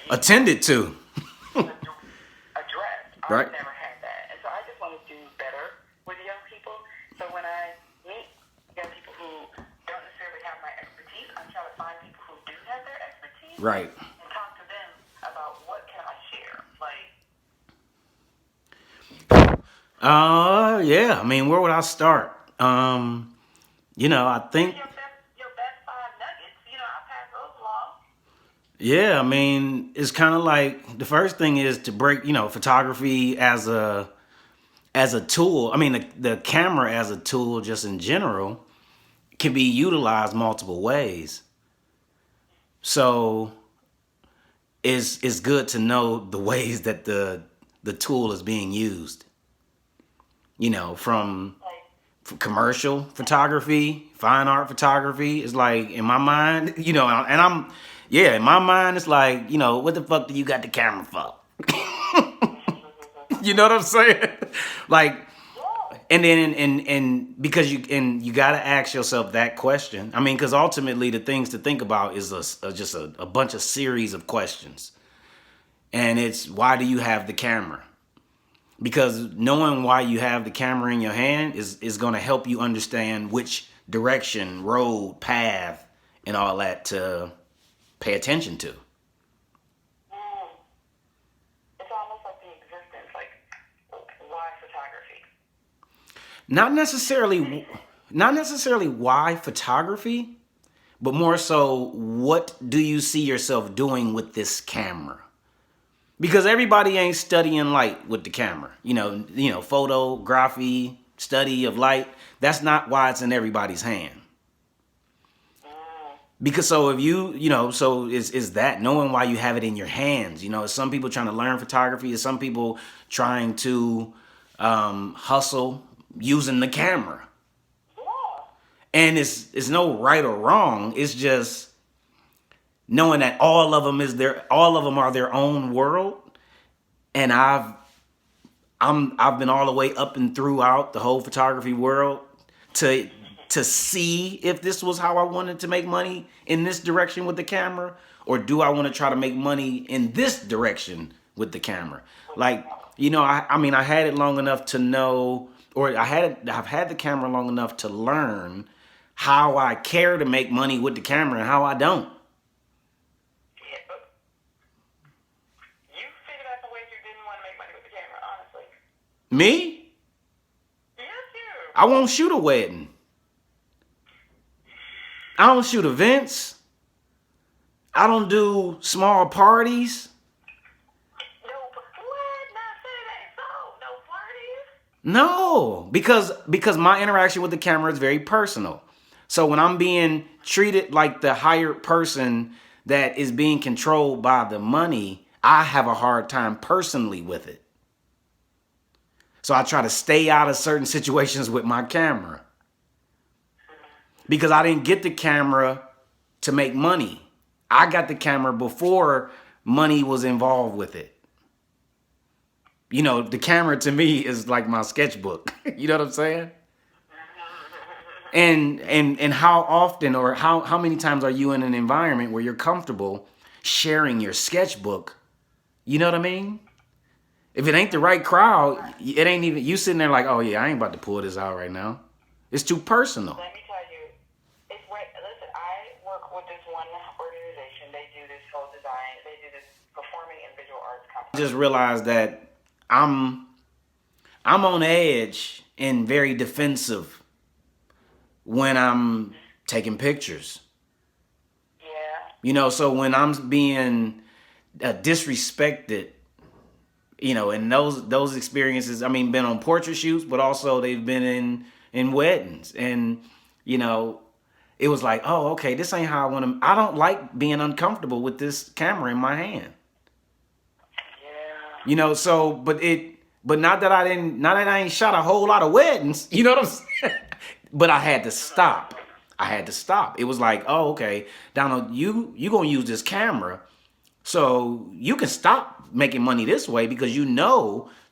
Attended to. addressed. I've Right. never had that. And so I just want to do better with young people. So when I meet young people who don't necessarily have my expertise, I'm trying to find people who do have their expertise Right. and talk to them about what can I share. Like, Yeah. I mean, where would I start? I give me think, your best five nuggets. I pass those along. yeah, I mean, it's kind of like the first thing is to break, photography as a tool. I mean, the camera as a tool, just in general, can be utilized multiple ways. So it's good to know the ways that the tool is being used. From Like, commercial photography, fine art photography. It's like in my mind, and in my mind, it's like, what the fuck do you got the camera for? You know what I'm saying? Like, yeah. and then and because you got to ask yourself that question. I mean, because ultimately the things to think about is just a bunch of series of questions, and it's why do you have the camera? Because knowing why you have the camera in your hand is going to help you understand which direction, road, path, and all that to pay attention to. Mm. It's almost like the existence, like, why photography? Not necessarily, not necessarily why photography, but more so what do you see yourself doing with this camera? Because everybody ain't studying light with the camera. Photography, study of light. That's not why it's in everybody's hand. Mm. Because so if so is that knowing why you have it in your hands. Some people trying to learn photography, is some people trying to hustle using the camera. Yeah. And it's no right or wrong. It's just knowing that all of them are their own world. And I've been all the way up and throughout the whole photography world to to see if this was how I wanted to make money in this direction with the camera, or do I want to try to make money in this direction with the camera. With the Like, camera. I mean, I had it long enough to know, or I've had the camera long enough to learn how I care to make money with the camera and how I don't. Yeah, but you figured out some ways you didn't want to make money with the camera, honestly. Me, Yes, you. I won't shoot a wedding. I don't shoot events. I don't do small parties. No, but what? Not say that. So, no parties. No, because my interaction with the camera is very personal. So when I'm being treated like the hired person that is being controlled by the money, I have a hard time personally with it. So I try to stay out of certain situations with my camera because I didn't get the camera to make money. I got the camera before money was involved with it. The camera to me is like my sketchbook. You know what I'm saying? And how often or how many times are you in an environment where you're comfortable sharing your sketchbook? You know what I mean? If it ain't the right crowd, it ain't even you sitting there like, oh yeah, I ain't about to pull this out right now. It's too personal. Let me tell you, it's right. Listen, I work with this one organization. They do this whole design. They do this performing and visual arts I just competition. realized that I'm I'm on edge and very defensive when I'm taking pictures. Yeah. So when I'm being disrespected, and those experiences, I mean, been on portrait shoots, but also they've been in weddings, and you know, it was like, oh, okay, this ain't how I want to. I don't like being uncomfortable with this camera in my hand. Yeah. So but not that I ain't shot a whole lot of weddings. You know what I'm saying? But I had to stop. I had to stop. It was like, oh, okay, Donald, you gonna use this camera, so you can stop making money this way because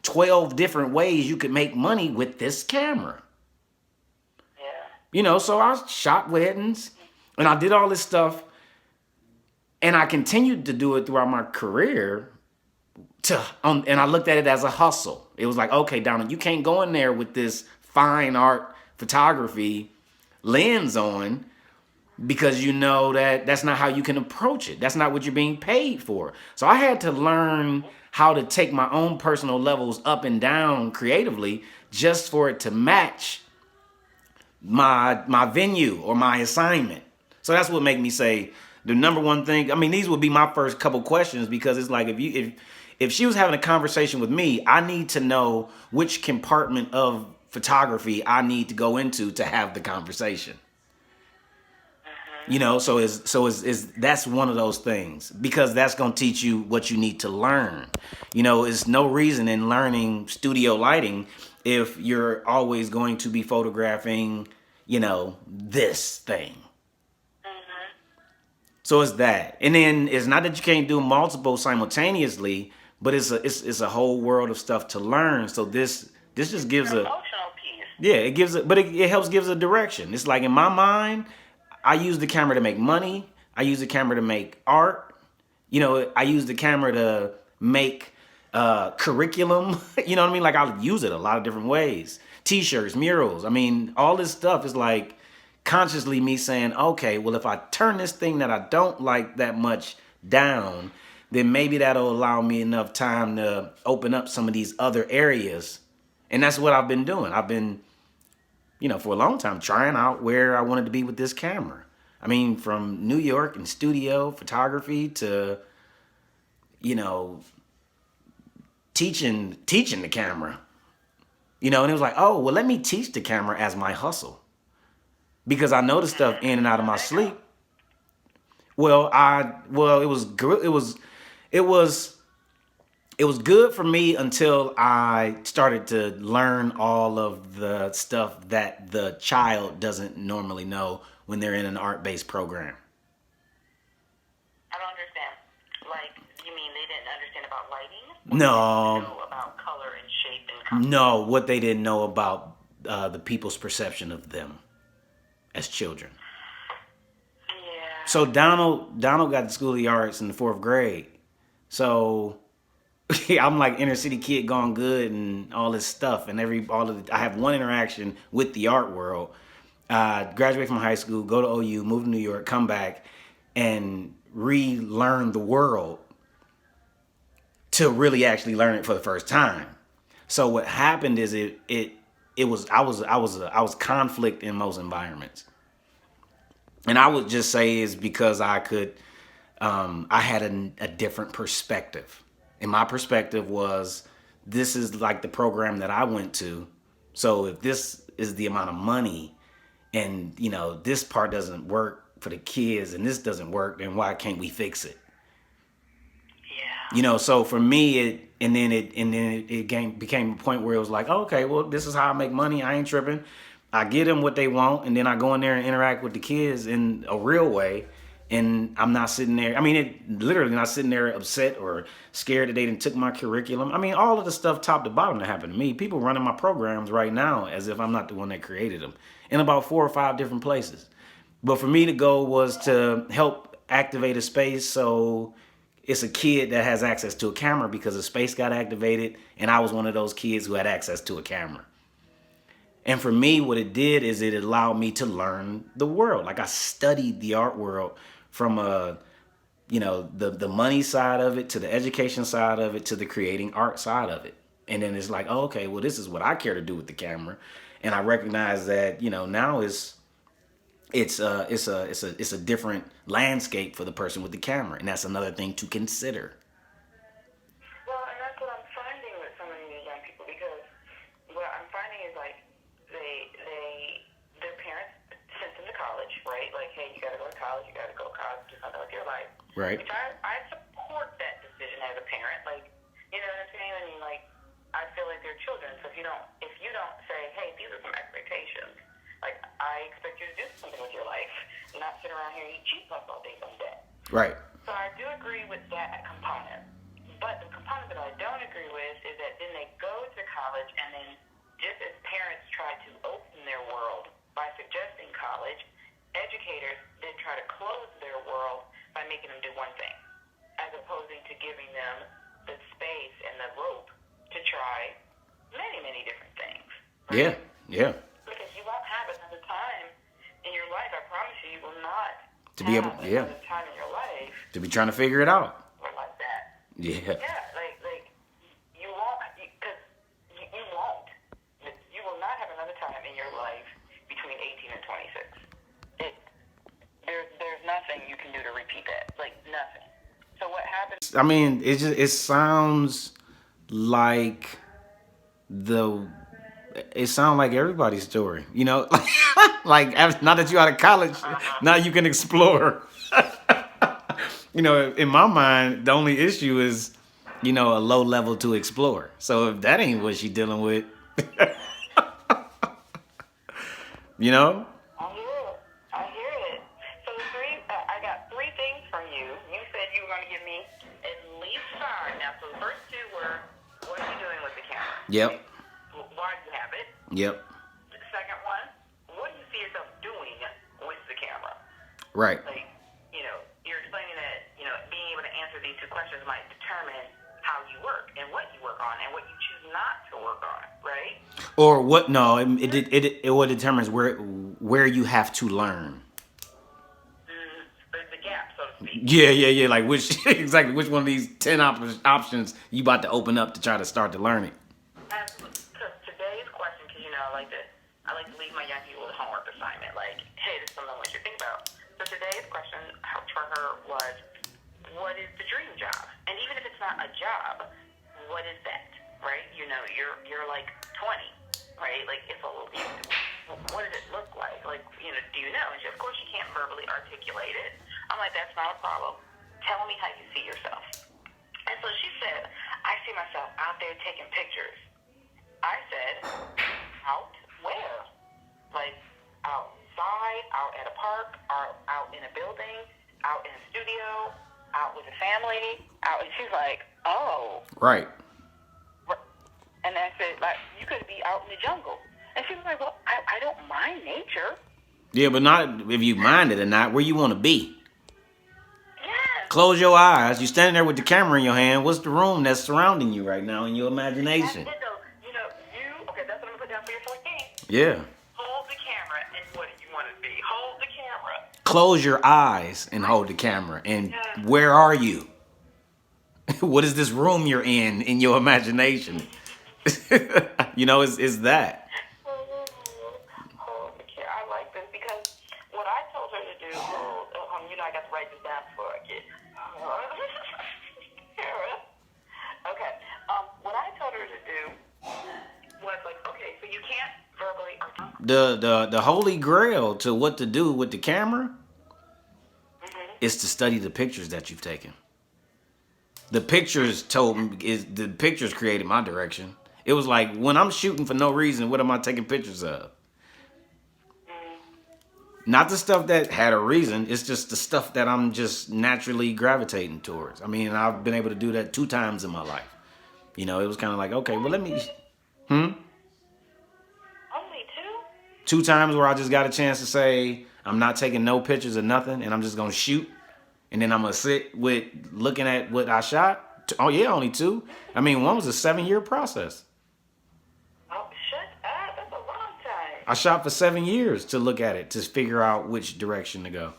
12 different ways you could make money with this camera. Yeah. So I shot weddings and I did all this stuff, And I continued to do it throughout my career. And I looked at it as a hustle. It was like, okay, Donald, you can't go in there with this fine art photography lens on, because you know that that's not how you can approach it. That's not what you're being paid for. So I had to learn how to take my own personal levels up and down creatively just for it to match my venue or my assignment. So that's what made me say the number one thing. I mean, these would be my first couple questions, because it's like if she was having a conversation with me, I need to know which compartment of photography I need to go into to have the conversation. You know, so is that's one of those things, because that's going to teach you what you need to learn. You know, it's no reason in learning studio lighting if you're always going to be photographing, you know, this thing. So it's that. And then it's not that you can't do multiple simultaneously, but it's a whole world of stuff to learn. So this just gives a emotional piece. yeah, it gives it, but it helps gives a direction. It's like in my mind, I use the camera to make money. I use the camera to make art. You know, I use the camera to make curriculum. You know what I mean? Like I'll use it a lot of different ways. T-shirts, murals. I mean, all this stuff is like consciously me saying, okay, well, if I turn this thing that I don't like that much down, then maybe that'll allow me enough time to open up some of these other areas. And that's what I've been doing. I've been, you know, for a long time trying out where I wanted to be with this camera. I mean, from New York and studio photography to, you know, teaching the camera. You know, and it was like, oh, well, let me teach the camera as my hustle, because I know the stuff in and out of my sleep. Well, it was good. It was good for me until I started to learn all of the stuff that the child doesn't normally know when they're in an art-based program. I don't understand. Like, you mean they didn't understand about lighting? No. They didn't know about color and shape and color? No, what they didn't know about the people's perception of them as children. Yeah. So Donald got to School of the Arts in the 4th grade. So I'm like inner city kid gone good and all this stuff, and I have one interaction with the art world. Graduate from high school, go to OU, move to New York, come back, and relearn the world to really actually learn it for the first time. So what happened is I was conflict in most environments, and I would just say is because I had a different perspective. And my perspective was, this is like the program that I went to. So if this is the amount of money, and you know this part doesn't work for the kids, and this doesn't work, then why can't we fix it? Yeah. You know, so for me, it became a point where it was like, oh, okay, well, this is how I make money. I ain't tripping. I get them what they want, and then I go in there and interact with the kids in a real way. And I'm not sitting there. I mean, it literally not sitting there upset or scared that they didn't took my curriculum. I mean, all of the stuff top to bottom that happened to me. People running my programs right now as if I'm not the one that created them in about 4 or 5 different places. But for me, the goal was to help activate a space so it's a kid that has access to a camera, because a space got activated, and I was one of those kids who had access to a camera. And for me, what it did is it allowed me to learn the world. Like I studied the art world from the money side of it to the education side of it to the creating art side of it. And then it's like, oh, okay, well, this is what I care to do with the camera. And I recognize that, you know, now it's a different landscape for the person with the camera. And that's another thing to consider. Well, and that's what I'm finding with some of these young people, because what I'm finding is like their parents sent them to college, right? Like, hey, you got to go to college, do something with your life. Right. Which I support that decision as a parent. Like, you know what I'm saying? I mean, like, I feel like they're children. So if you don't say, hey, these are some expectations. Like, I expect you to do something with your life, not sit around here and eat cheese puffs all day some day. Right. So I do agree with that component. But the component that I don't agree with is that then they go to college, and then just as parents try to open their world by suggesting college, educators then try to close their world by making them do one thing. giving them the space and the rope to try many, many different things. Yeah, yeah. Because you won't have another time in your life. I promise you, you will not To be able, have yeah, another time in your life to be trying to figure it out. or like that. Yeah. Yeah, like you won't, because you won't. You will not have another time in your life between 18 and 26. There's nothing you can do to repeat that. Like, nothing. So what happens? I mean, it sounds like it sounds like everybody's story, you know. Like now that you're out of college, now you can explore. You know, in my mind, the only issue is, you know, a low level to explore. So if that ain't what she dealing with, you know. I hear it. I hear it. So I got three things from you. You said you were going to give me at least five. Now, so the first two were, what are you doing with the camera? Yep. Why do you have it? Yep. The second one, what do you see yourself doing with the camera? Right. Like, you know, you're explaining that, you know, being able to answer these two questions might determine how you work and what you work on and what you choose not to work on, right? Or what? No, it what determines where you have to learn. The gap, so to speak. Yeah. Like which exactly which one of these 10 options you about to open up to try to start to learn it. Absolutely. Because today's question, because, you know, I like to leave my young people with a homework assignment. Like, hey, this is something I want you to think about. So today's question for her was, what is the dream job? And even if it's not a job, what is that? Right? You know, you're like 20, right? Like, what does it look like? Like, you know, do you know? And she, of course, you can't verbally articulate it. I'm like, that's not a problem. Tell me how you see yourself. And so she said, I see myself out there taking pictures. I said, out where? Like, outside, out at a park, out in a building, out in a studio, out with a family, out. And she's like, oh. Right. And I said, like, you could be out in the jungle. And she was like, well, I don't mind nature. Yeah, but not if you mind it or not, where you want to be. Yes. Close your eyes. You're standing there with the camera in your hand. What's the room that's surrounding you right now in your imagination? That's it, though. You know, okay, that's what I'm going to put down for your 14. Yeah. Hold the camera, and what do you want to be? Hold the camera. Close your eyes and hold the camera. And where are you? What is this room you're in your imagination? You know, it's that. I like this because what I told her to do, you know, I got to write this down before I get. Okay. What I told her to do was like, okay, so you can't verbally. The Holy Grail to what to do with the camera is to study the pictures that you've taken. The pictures created my direction. It was like when I'm shooting for no reason, what am I taking pictures of? Not the stuff that had a reason. It's just the stuff that I'm just naturally gravitating towards. I mean, I've been able to do that 2 times in my life. You know, it was kind of like, okay, well, let me. Only 2? 2 times where I just got a chance to say, I'm not taking no pictures of nothing, and I'm just going to shoot. And then I'm going to sit with looking at what I shot. Oh, yeah, only 2. I mean, one was a 7-year process. Oh, shut up. That's a long time. I shot for 7 years to look at it, to figure out which direction to go.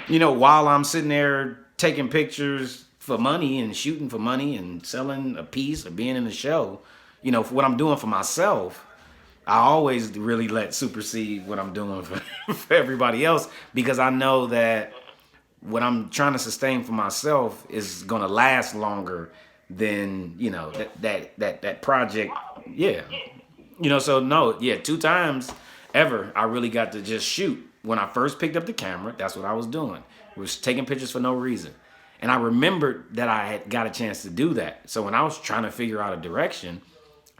You know, while I'm sitting there taking pictures for money and shooting for money and selling a piece or being in a show, you know, for what I'm doing for myself, I always really let supersede what I'm doing for everybody else, because I know that what I'm trying to sustain for myself is going to last longer than, you know, that project. Yeah. You know, so no, yeah, 2 times ever I really got to just shoot. When I first picked up the camera, that's what I was doing. I was taking pictures for no reason. And I remembered that I had got a chance to do that. So when I was trying to figure out a direction,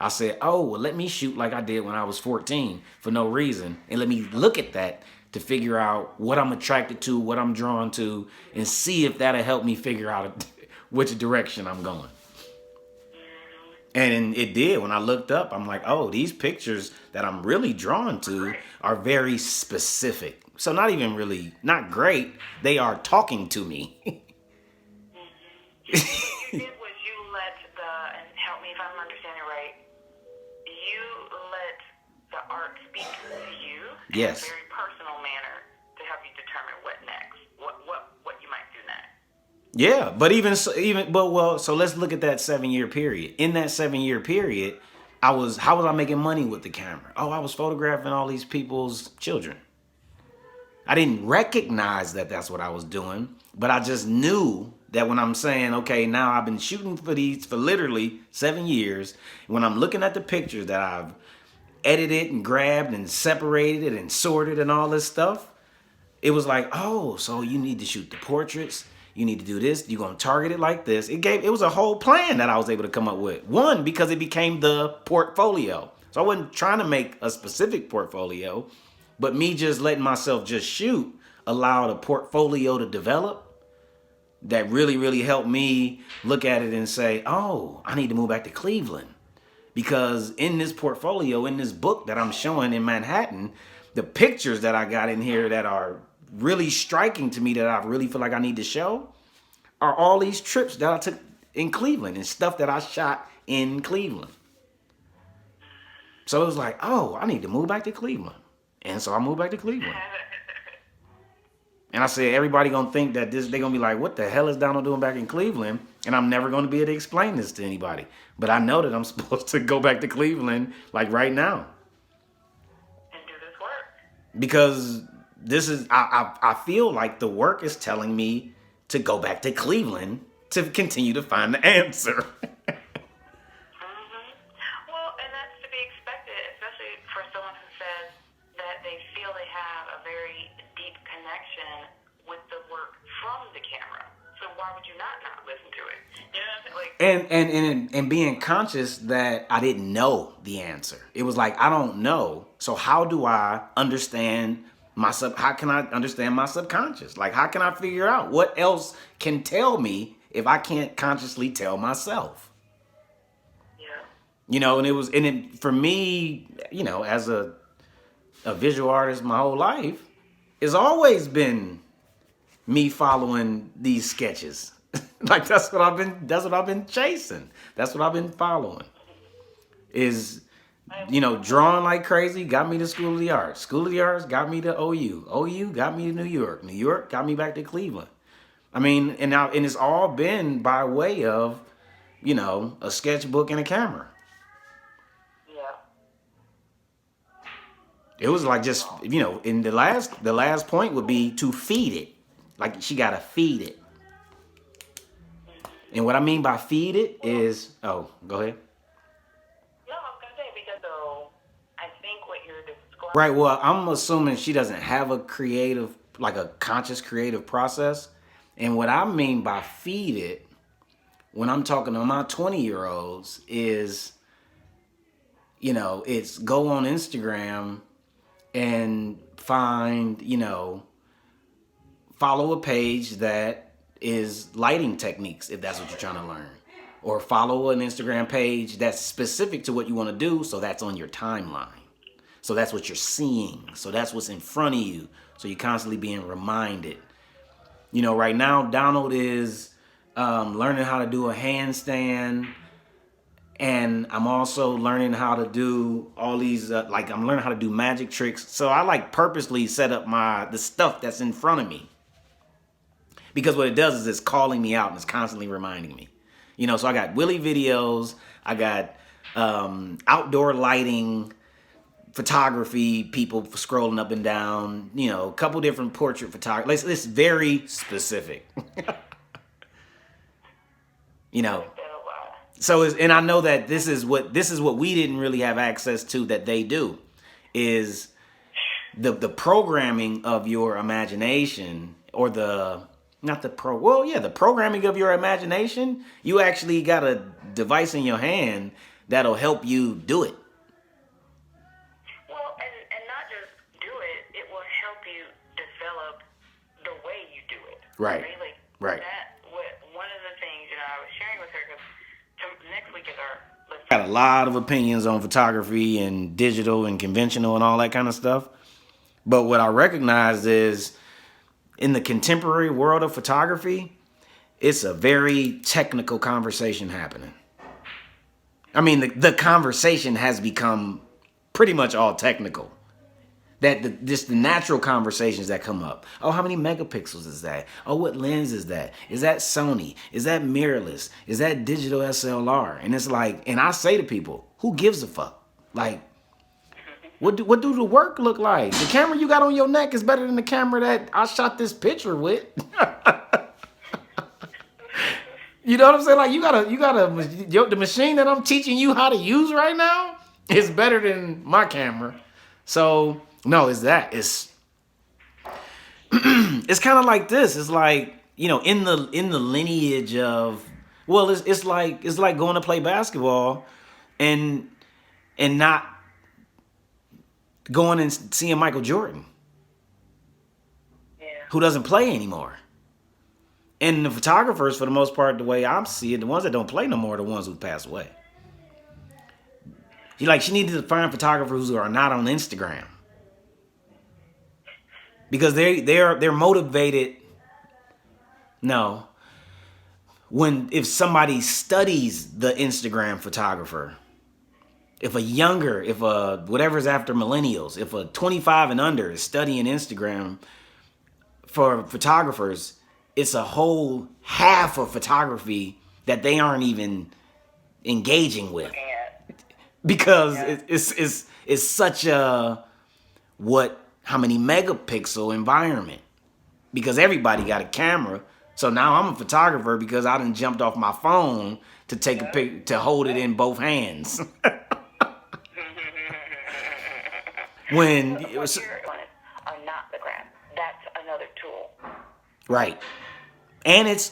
I said, oh, well, let me shoot like I did when I was 14 for no reason. And let me look at that to figure out what I'm attracted to, what I'm drawn to, and see if that'll help me figure out which direction I'm going. And it did. When I looked up, I'm like, oh, these pictures that I'm really drawn to are very specific. So not even really, not great. They are talking to me. in a Yes. very personal manner to help you determine what next, what you might do next. Yeah, but so let's look at that 7 year period. In that 7 year period, how was I making money with the camera? Oh, I was photographing all these people's children. I didn't recognize that that's what I was doing, but I just knew that when I'm saying, okay, now I've been shooting for these for literally 7 years. When I'm looking at the pictures that I've edited and grabbed and separated and sorted and all this stuff, it was like, oh, so you need to shoot the portraits. You need to do this. You're going to target it like this. It was a whole plan that I was able to come up with. One, because it became the portfolio. So I wasn't trying to make a specific portfolio, but me just letting myself just shoot allowed a portfolio to develop that really, really helped me look at it and say, oh, I need to move back to Cleveland. Because in this portfolio, in this book that I'm showing in Manhattan, the pictures that I got in here that are really striking to me that I really feel like I need to show are all these trips that I took in Cleveland and stuff that I shot in Cleveland. So it was like, oh, I need to move back to Cleveland. And so I moved back to Cleveland. And I said, everybody gonna think that they're gonna be like, what the hell is Donald doing back in Cleveland? And I'm never gonna be able to explain this to anybody. But I know that I'm supposed to go back to Cleveland like right now. And do this work. Because I feel like the work is telling me to go back to Cleveland to continue to find the answer. Well, and that's to be expected, especially for someone who says that they feel they have a very deep connection with the work from the camera. So why would you not listen to it? You know what I'm saying? Like, And being conscious that I didn't know the answer. It was like, I don't know. So how do I understand how can I understand my subconscious? Like, how can I figure out what else can tell me if I can't consciously tell myself? yeah. For me, as a visual artist my whole life, it's always been me following these sketches. Like that's what I've been chasing. That's what I've been following. Is drawing like crazy got me to School of the Arts. School of the Arts got me to OU. OU got me to New York. New York got me back to Cleveland. I mean, and it's all been by way of, a sketchbook and a camera. Yeah. It was like just, in the last point would be to feed it. Like she gotta feed it. And what I mean by feed it is, go ahead. No, I was gonna say because so I think what you're describing. Right. Well, I'm assuming she doesn't have a conscious creative process. And what I mean by feed it, when I'm talking to my 20-year-olds, is, it's go on Instagram and find, follow a page that is lighting techniques, if that's what you're trying to learn. Or follow an Instagram page that's specific to what you want to do, so that's on your timeline. So that's what you're seeing. So that's what's in front of you. So you're constantly being reminded. Right now, Donald is learning how to do a handstand. And I'm also learning how to do all these, I'm learning how to do magic tricks. So I purposely set up the stuff that's in front of me. Because what it does is it's calling me out and it's constantly reminding me. So I got Willie videos. I got outdoor lighting, photography, people scrolling up and down, a couple different portrait photography. It's very specific. So and I know that this is what we didn't really have access to that they do, is the programming of your imagination, or the programming of your imagination. You actually got a device in your hand that'll help you do it. Well, and not just do it, it will help you develop the way you do it. Right. Right. One of the things, I was sharing with her, because next week is our... Got a lot of opinions on photography and digital and conventional and all that kind of stuff. But what I recognize is, in the contemporary world of photography, it's a very technical conversation happening. I mean, the conversation has become pretty much all technical. Just the natural conversations that come up. Oh, how many megapixels is that? Oh, what lens is that? Is that Sony? Is that mirrorless? Is that digital SLR? And it's like, and I say to people, who gives a fuck? Like, what do the work look like? The camera you got on your neck is better than the camera that I shot this picture with. You know what I'm saying? Like, the machine that I'm teaching you how to use right now is better than my camera. So no, it's that. It's it's kind of like this. It's like, in the lineage of, well, it's like going to play basketball and not going and seeing Michael Jordan, who doesn't play anymore. And the photographers, for the most part, the way I see it, the ones that don't play no more are the ones who passed away. She needed to find photographers who are not on Instagram, because they're motivated. No, if somebody studies the Instagram photographer, if whatever's after millennials, if a 25 and under is studying Instagram for photographers, it's a whole half of photography that they aren't even engaging with, because it's such a how many megapixel environment, because everybody got a camera. So now I'm a photographer because I done jumped off my phone to take a pic, to hold it in both hands. When are not the gram. That's another tool. Right. And it's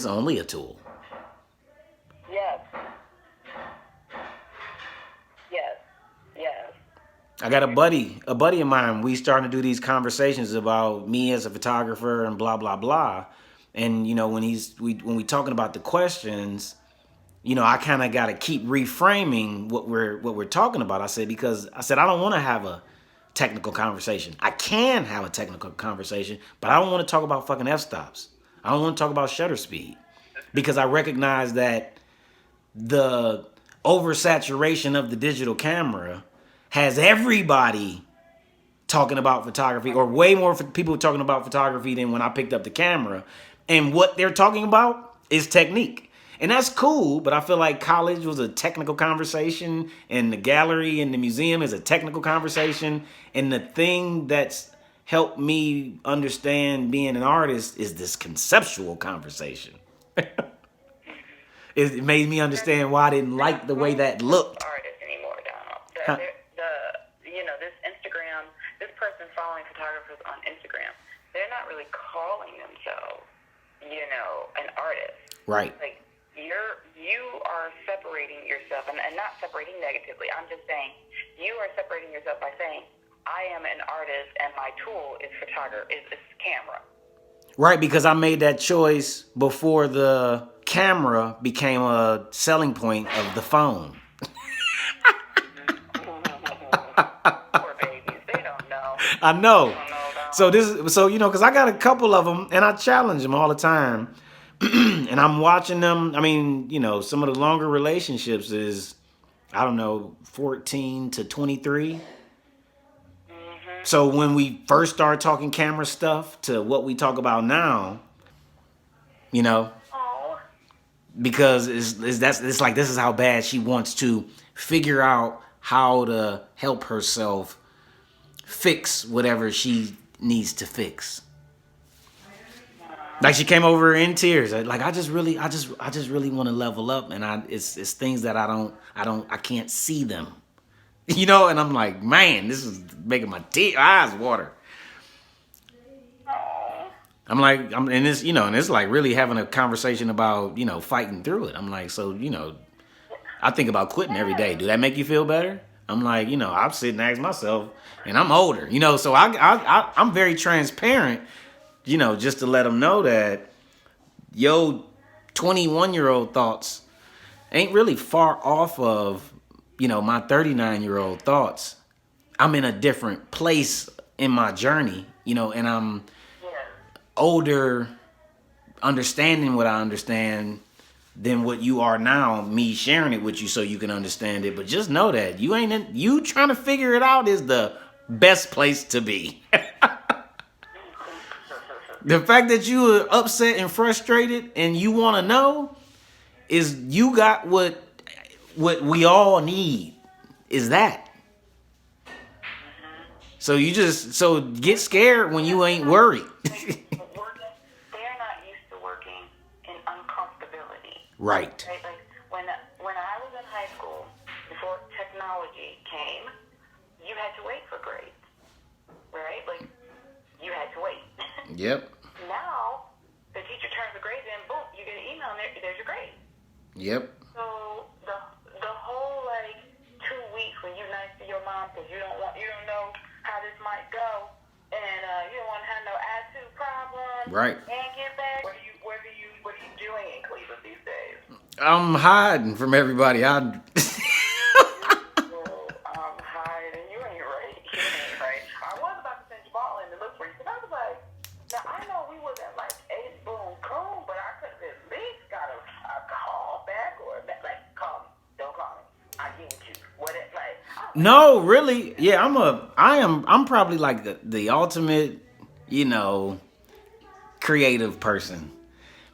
only a tool. Yes. Yes. Yes. I got a buddy of mine. We starting to do these conversations about me as a photographer and blah blah blah. And when we talking about the questions, I kind of got to keep reframing what we're talking about. I said I don't want to have a technical conversation. I can have a technical conversation, but I don't want to talk about fucking f-stops. I don't want to talk about shutter speed, because I recognize that the oversaturation of the digital camera has everybody talking about photography, or way more people talking about photography than when I picked up the camera. And what they're talking about is technique. And that's cool, but I feel like college was a technical conversation, and the gallery and the museum is a technical conversation. And the thing that's helped me understand being an artist is this conceptual conversation. It made me understand why I didn't like the way that looked. Artists anymore, Donald. This Instagram, this person following photographers on Instagram, they're not really calling themselves, an artist. Right. Like, you are separating yourself, and not separating negatively. I'm just saying you are separating yourself by saying, I am an artist and my tool is photography, is camera. Right, because I made that choice before the camera became a selling point of the phone. Poor babies, they don't know. I know. So because I got a couple of them, and I challenge them all the time. And I'm watching them. I mean, some of the longer relationships is, 14 to 23. Mm-hmm. So when we first started talking camera stuff to what we talk about now, because it's like, this is how bad she wants to figure out how to help herself fix whatever she needs to fix. Like, she came over in tears. Like, I just really want to level up, and it's things that I can't see them, and I'm like, man, this is making my eyes water. I'm like, and it's like really having a conversation about, fighting through it. I'm like, so, I think about quitting every day. Do that make you feel better? I'm like, I'm sitting and ask myself, and I'm older, so I'm very transparent. Just to let them know that your 21-year-old thoughts ain't really far off of, my 39-year-old thoughts. I'm in a different place in my journey, and I'm older, understanding what I understand than what you are now, me sharing it with you so you can understand it. But just know that you trying to figure it out is the Best place to be. The fact that you are upset and frustrated and you want to know is you got what we all need is that. So you just get scared when you ain't worried. They're not used to working in uncomfortability. Right. Right? Like when I was in high school, before technology came, you had to wait for grades. Right? Like you had to wait. Yep. Now the teacher turns the grades in, boom, you get an email and there's your grade. Yep. So the whole like 2 weeks when you're nice to your mom because you don't know how this might go, and you don't want to have no attitude problems. Right. And get back. What are you doing in Cleveland these days? I'm hiding from everybody. I'm hiding. You ain't right. You ain't right. I was about to send you ball in to look for you, because I was like, now I know we wasn't like Ace Boom Coon, but I could have at least got a call back or like call me. Don't call me. I get you. What it like? No, really. Yeah, I'm probably like the ultimate, creative person.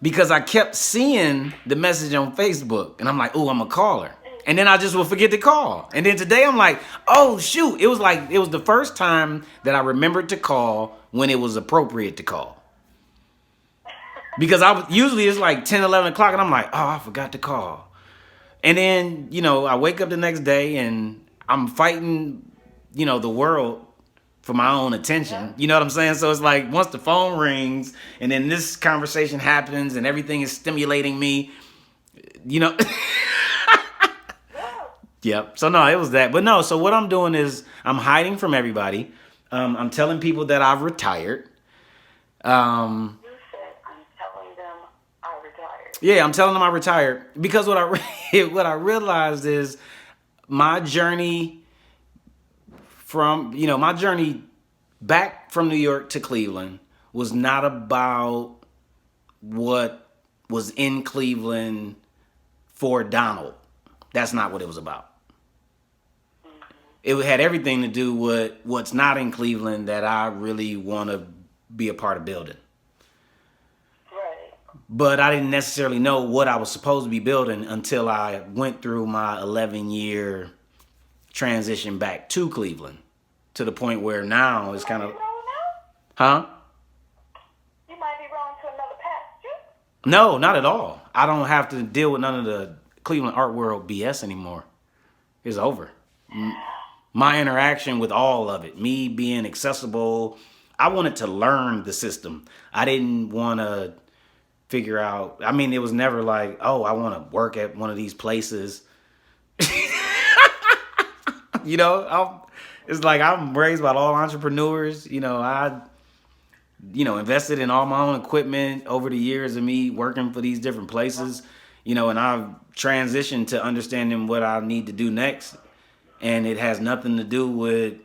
Because I kept seeing the message on Facebook and I'm like, "Oh, I'm gonna call her." And then I just will forget to call. And then today I'm like, "Oh, shoot." It was the first time that I remembered to call when it was appropriate to call. Because usually it's like 10, 11 o'clock and I'm like, "Oh, I forgot to call." And then, I wake up the next day and I'm fighting, the world for my own attention. You know what I'm saying? So it's like once the phone rings and then this conversation happens and everything is stimulating me, Yep. So no, it was that. But no, so what I'm doing is I'm hiding from everybody. I'm telling people that I've retired. You said I'm telling them I retired. Yeah, I'm telling them I retired because what I realized is my journey back from New York to Cleveland was not about what was in Cleveland for Donald. That's not what it was about. It had everything to do with what's not in Cleveland that I really want to be a part of building. Right. But I didn't necessarily know what I was supposed to be building until I went through my 11-year transition back to Cleveland, to the point where now it's kind of, huh? You might be wrong to another path too. No, not at all. I don't have to deal with none of the Cleveland art world BS anymore. It's over. My interaction with all of it, me being accessible, I wanted to learn the system. I didn't want to figure out. I mean, it was never like, oh, I want to work at one of these places. It's like I'm raised by all entrepreneurs. I invested in all my own equipment over the years of me working for these different places, and I've transitioned to understanding what I need to do next. And it has nothing to do with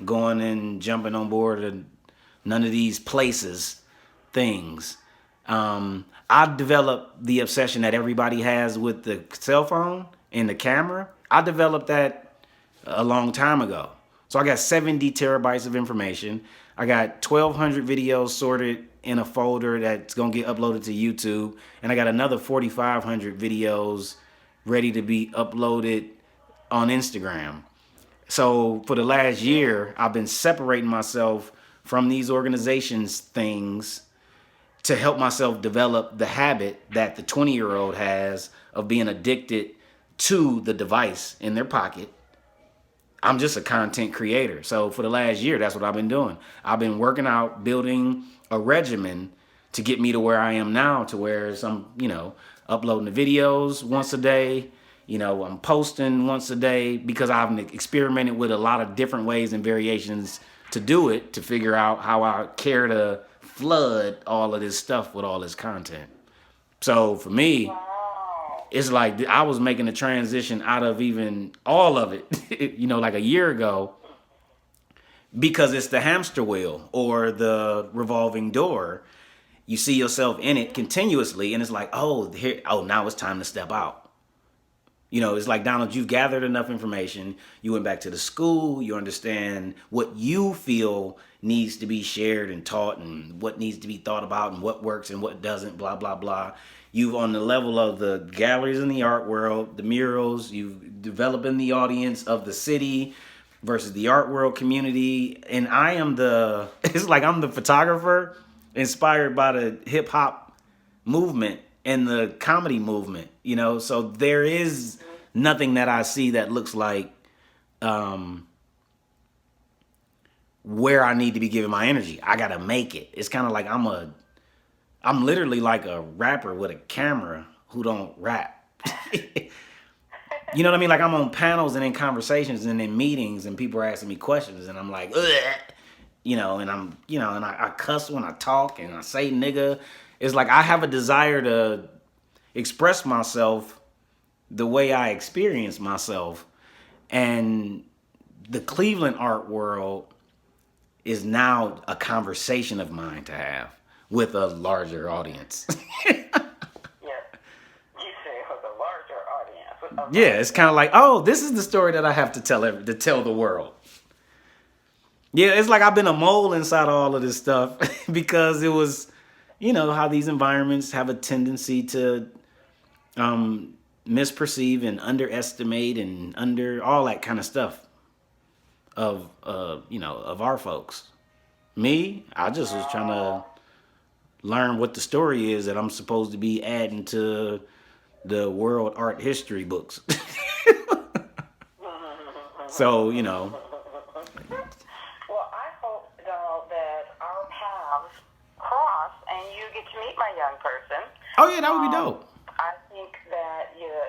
going and jumping on board and none of these places things. I developed the obsession that everybody has with the cell phone and the camera. I developed that a long time ago. So I got 70 terabytes of information. I got 1,200 videos sorted in a folder that's going to get uploaded to YouTube. And I got another 4,500 videos ready to be uploaded on Instagram. So for the last year, I've been separating myself from these organizations things to help myself develop the habit that the 20-year-old has of being addicted to the device in their pocket. I'm just a content creator. So for the last year, that's what I've been doing. I've been working out, building a regimen to get me to where I am now, to where I'm, uploading the videos once a day. I'm posting once a day because I've experimented with a lot of different ways and variations to do it, to figure out how I care to flood all of this stuff with all this content. So for me, it's like I was making a transition out of even all of it, like a year ago, because it's the hamster wheel or the revolving door. You see yourself in it continuously, and it's like, now it's time to step out. You know, it's like, Donald, you've gathered enough information. You went back to the school. You understand what you feel needs to be shared and taught and what needs to be thought about and what works and what doesn't, blah, blah, blah. You've on the level of the galleries in the art world, the murals, you've developing the audience of the city versus the art world community. And I am it's like I'm the photographer inspired by the hip hop movement and the comedy movement, you know. So there is nothing that I see that looks like where I need to be giving my energy. I gotta make it. It's kind of like I'm literally like a rapper with a camera who don't rap. You know what I mean? Like I'm on panels and in conversations and in meetings and people are asking me questions and I'm like, ugh, you know, and I cuss when I talk and I say nigga. It's like I have a desire to express myself the way I experience myself. And the Cleveland art world is now a conversation of mine to have with a larger audience. Yes. You say with a larger audience. Yeah, it's kind of like, oh, this is the story that I have to tell the world. Yeah, it's like I've been a mole inside all of this stuff because it was, you know, how these environments have a tendency to misperceive and underestimate and under all that kind of stuff of of our folks. Me, I just was trying to learn what the story is that I'm supposed to be adding to the world art history books. So, you know. Well, I hope, Donald, that our paths cross and you get to meet my young person. Oh yeah, that would be dope.